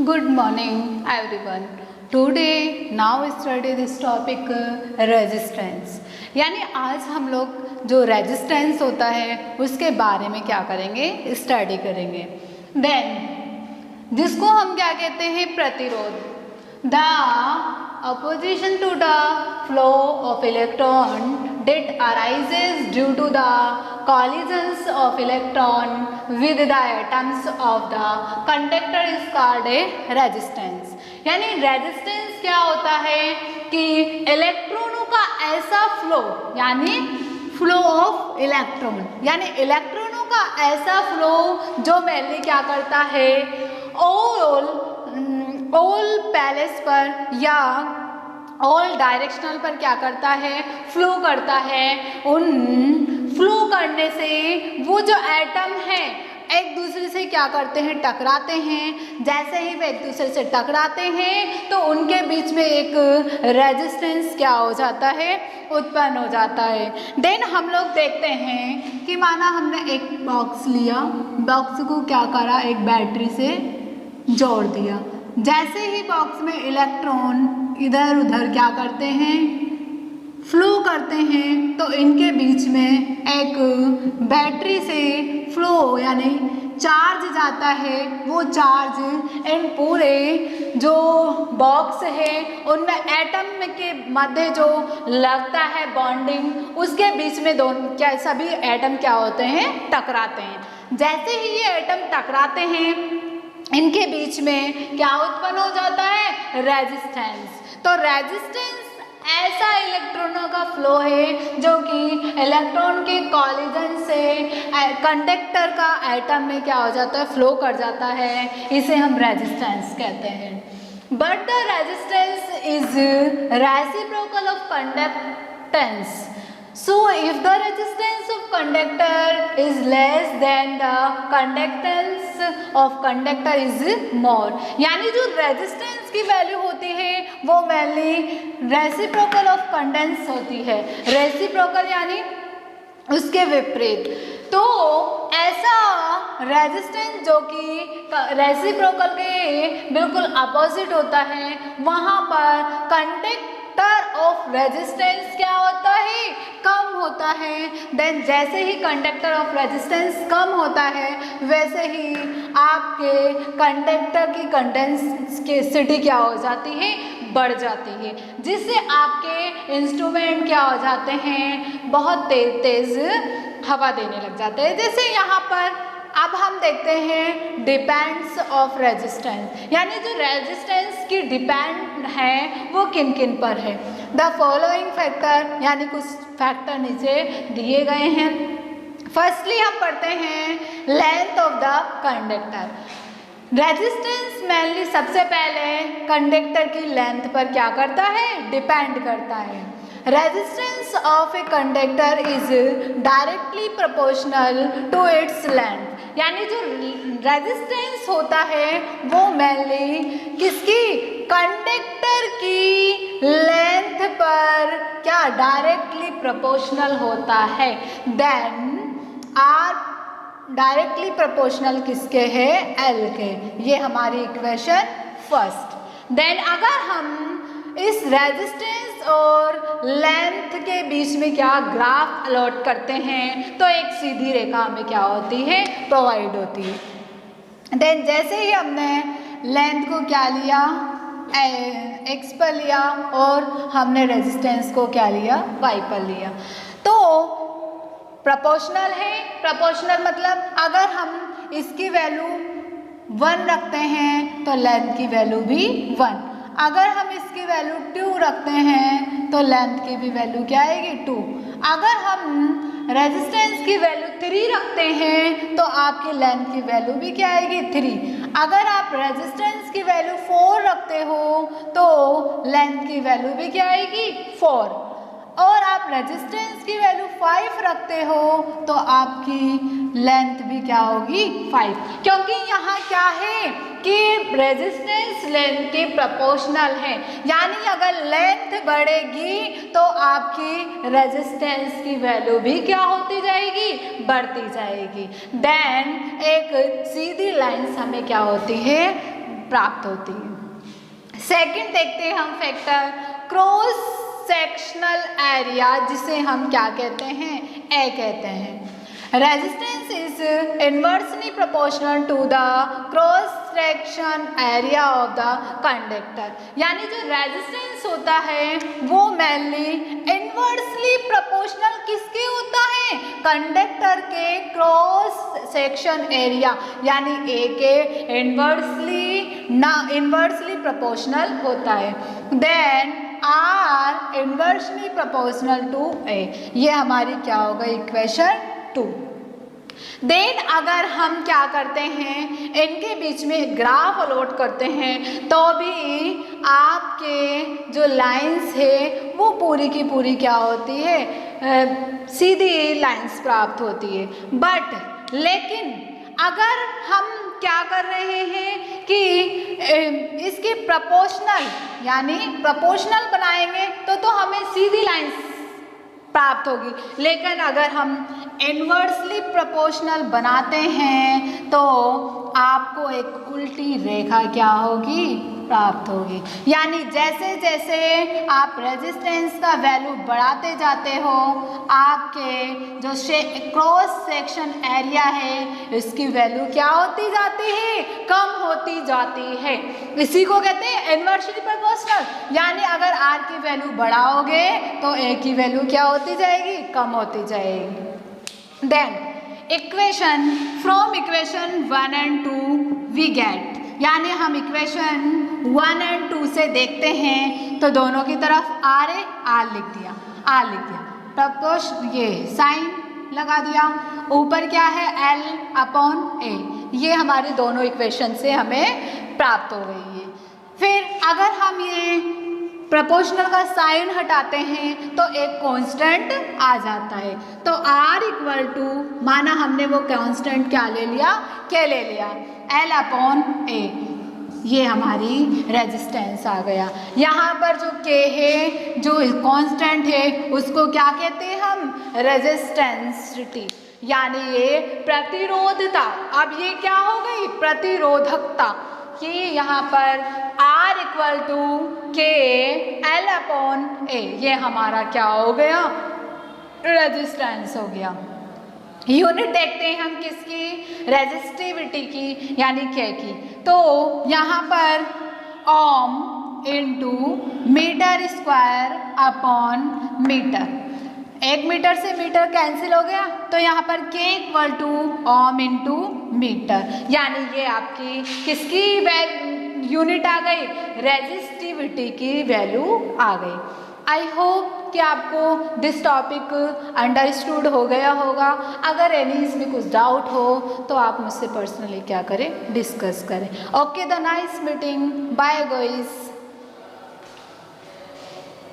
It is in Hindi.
Good morning everyone. Today now study this topic resistance. यानी आज हम लोग जो रेजिस्टेंस होता है उसके बारे में क्या करेंगे, स्टडी करेंगे. देन जिसको हम क्या कहते हैं, प्रतिरोध. The opposition to the flow of electron that arises due to the collisions of electron with the atoms of the conductor is called a resistance. यानी रेजिस्टेंस क्या होता है कि इलेक्ट्रॉनों का ऐसा फ्लो, यानी फ्लो ऑफ इलेक्ट्रॉन, यानी इलेक्ट्रॉनों का ऐसा फ्लो जो मेनली क्या करता है, ऑल पैलेस पर या ऑल डायरेक्शनल पर क्या करता है, फ्लो करता है. उन फ्लो करने से वो जो एटम है एक दूसरे से क्या करते हैं, टकराते हैं. जैसे ही वे एक दूसरे से टकराते हैं तो उनके बीच में एक रेजिस्टेंस क्या हो जाता है, उत्पन्न हो जाता है. देन हम लोग देखते हैं कि माना हमने एक बॉक्स लिया, बॉक्स को क्या करा, एक बैटरी से जोड़ दिया. जैसे ही बॉक्स में इलेक्ट्रॉन इधर उधर क्या करते हैं, फ्लो करते हैं, तो इनके बीच में एक बैटरी से फ्लो यानी चार्ज जाता है. वो चार्ज इन पूरे जो बॉक्स है उनमें एटम के मध्य जो लगता है बॉन्डिंग, उसके बीच में दोनों क्या सभी एटम क्या होते हैं, टकराते हैं. जैसे ही ये एटम टकराते हैं इनके बीच में क्या उत्पन्न हो जाता है, रेजिस्टेंस. तो रेजिस्टेंस ऐसा इलेक्ट्रॉनों का फ्लो है जो कि इलेक्ट्रॉन के कॉलिजन से कंडक्टर का एटम में क्या हो जाता है, फ्लो कर जाता है. इसे हम रेजिस्टेंस कहते हैं. But the resistance is reciprocal of conductance. So if the resistance of conductor is less than the conductance of conductor is more. यानी जो रेजिस्टेंस की वैल्यू होती है वो मेनली रेसिप्रोकल ऑफ कंडेंस होती है. रेसिप्रोकल यानी उसके विपरीत. तो ऐसा रेजिस्टेंस जो कि रेसिप्रोकल के बिल्कुल अपोजिट होता है, वहाँ पर कंडक्टर ऑफ रेजिस्टेंस क्या होता है, कम होता है. देन जैसे ही कंडक्टर ऑफ रेजिस्टेंस कम होता है वैसे ही आपके कंडक्टर की कंडेंसिटी क्या हो जाती है, बढ़ जाती है, जिससे आपके इंस्ट्रूमेंट क्या हो जाते हैं, बहुत तेज तेज हवा देने लग जाते हैं. जैसे यहाँ पर अब हम देखते हैं डिपेंड्स ऑफ रेजिस्टेंस, यानी जो रेजिस्टेंस की डिपेंड है वो किन किन पर है. द फॉलोइंग फैक्टर, यानी कुछ फैक्टर नीचे दिए गए हैं. फर्स्टली हम पढ़ते हैं length of the conductor. Resistance mainly सबसे पहले कंडक्टर की लेंथ पर क्या करता है, डिपेंड करता है. Resistance of a conductor is directly proportional to its length. यानी जो रेजिस्टेंस होता है वो मेनली किसकी, कंडक्टर की लेंथ पर क्या डायरेक्टली प्रोपोर्शनल होता है. देन आर डायरेक्टली प्रोपोर्शनल किसके है, एल के. ये हमारी इक्वेशन फर्स्ट. देन अगर हम इस रेजिस्टेंस और लेंथ के बीच में क्या ग्राफ अलॉट करते हैं तो एक सीधी रेखा हमें क्या होती है, प्रोवाइड होती है. देन जैसे ही हमने लेंथ को क्या लिया, एक्स पर लिया, और हमने रेजिस्टेंस को क्या लिया, वाई पर लिया, तो प्रोपोर्शनल है. प्रोपोर्शनल मतलब अगर हम इसकी वैल्यू 1 रखते हैं तो लेंथ की वैल्यू भी 1. अगर हम इसकी वैल्यू 2 रखते हैं तो लेंथ की भी वैल्यू क्या आएगी, 2. अगर हम रेजिस्टेंस की वैल्यू 3 रखते हैं तो आपकी लेंथ की वैल्यू भी क्या आएगी, 3. अगर आप रेजिस्टेंस की वैल्यू 4 रखते हो तो लेंथ की वैल्यू भी क्या आएगी, 4. और आप रेजिस्टेंस की वैल्यू 5 रखते हो तो आपकी लेंथ भी क्या होगी, 5. क्योंकि यहाँ क्या है कि रेजिस्टेंस लेंथ के प्रोपोर्शनल है, यानी अगर लेंथ बढ़ेगी तो आपकी रेजिस्टेंस की वैल्यू भी क्या होती जाएगी, बढ़ती जाएगी. देन एक सीधी लाइन हमें क्या होती है, प्राप्त होती है। सेकंड देखते हैं हम फैक्टर क्रॉस सेक्शनल एरिया, जिसे हम क्या कहते हैं, ए कहते हैं। Resistance is inversely proportional to the cross section area of the conductor, यानी जो रेजिस्टेंस होता है वो मेनली इन्वर्सली प्रोपोर्शनल किसके होता है, कंडक्टर के क्रॉस सेक्शन एरिया, यानी ए के इन्वर्सली प्रोपोर्शनल होता है। Then are inversely proportional to A, ये हमारी क्या होगा, इक्वेशन 2। देन अगर हम क्या करते हैं, इनके बीच में ग्राफ अलॉट करते हैं, तो भी आपके जो लाइंस है वो पूरी की पूरी क्या होती है, सीधी लाइंस प्राप्त होती है। बट लेकिन अगर हम क्या कर रहे हैं कि इसकी प्रोपोर्शनल यानी प्रोपोर्शनल बनाएंगे तो हमें सीधी लाइंस प्राप्त होगी, लेकिन अगर हम इन्वर्सली प्रोपोर्शनल बनाते हैं तो आपको एक उल्टी रेखा क्या होगी, प्राप्त होगी। यानी जैसे जैसे आप रेजिस्टेंस का वैल्यू बढ़ाते जाते हो, आपके जो क्रॉस सेक्शन एरिया है इसकी वैल्यू क्या होती जाती है, कम होती जाती है। इसी को कहते हैं इन्वर्सली प्रोपोर्शनल, यानी अगर आर की वैल्यू बढ़ाओगे तो ए की वैल्यू क्या होती जाएगी, कम होती जाएगी। Then equation from equation 1 and 2 we get, यानी हम इक्वेशन 1 and 2 से देखते हैं तो दोनों की तरफ आर लिख दिया, प्रपोश ये साइन लगा दिया, ऊपर क्या है L/A, ये हमारी दोनों इक्वेशन से हमें प्राप्त हो गई है। फिर अगर हम ये प्रोपोर्शनल का साइन हटाते हैं तो एक कांस्टेंट आ जाता है, तो R इक्वल टू माना हमने वो कांस्टेंट क्या ले लिया, K ले लिया, L/A, ये हमारी रेजिस्टेंस आ गया। यहाँ पर जो K है, जो कांस्टेंट है, उसको क्या कहते हैं हम, रेजिस्टेंसिटी, यानी ये प्रतिरोधता। अब ये क्या हो गई, प्रतिरोधकता, कि यहाँ पर R equal to K L/A, ये हमारा क्या हो गया, रेजिस्टेंस हो गया। यूनिट देखते हैं हम किसकी, रेजिस्टिविटी की, यानी K की। तो यहाँ पर ohm into metre square upon metre, 1 metre से मीटर कैंसिल हो गया, तो यहाँ पर K equal to ohm into metre, यानी ये आपकी किसकी यूनिट आ गई, रेजिस्टिविटी की वैल्यू आ गई। आई होप कि आपको दिस टॉपिक अंडरस्टूड हो गया होगा। अगर एनी इसमें कुछ डाउट हो तो आप मुझसे पर्सनली क्या करें, डिस्कस करें। Okay, the nice meeting, bye guys.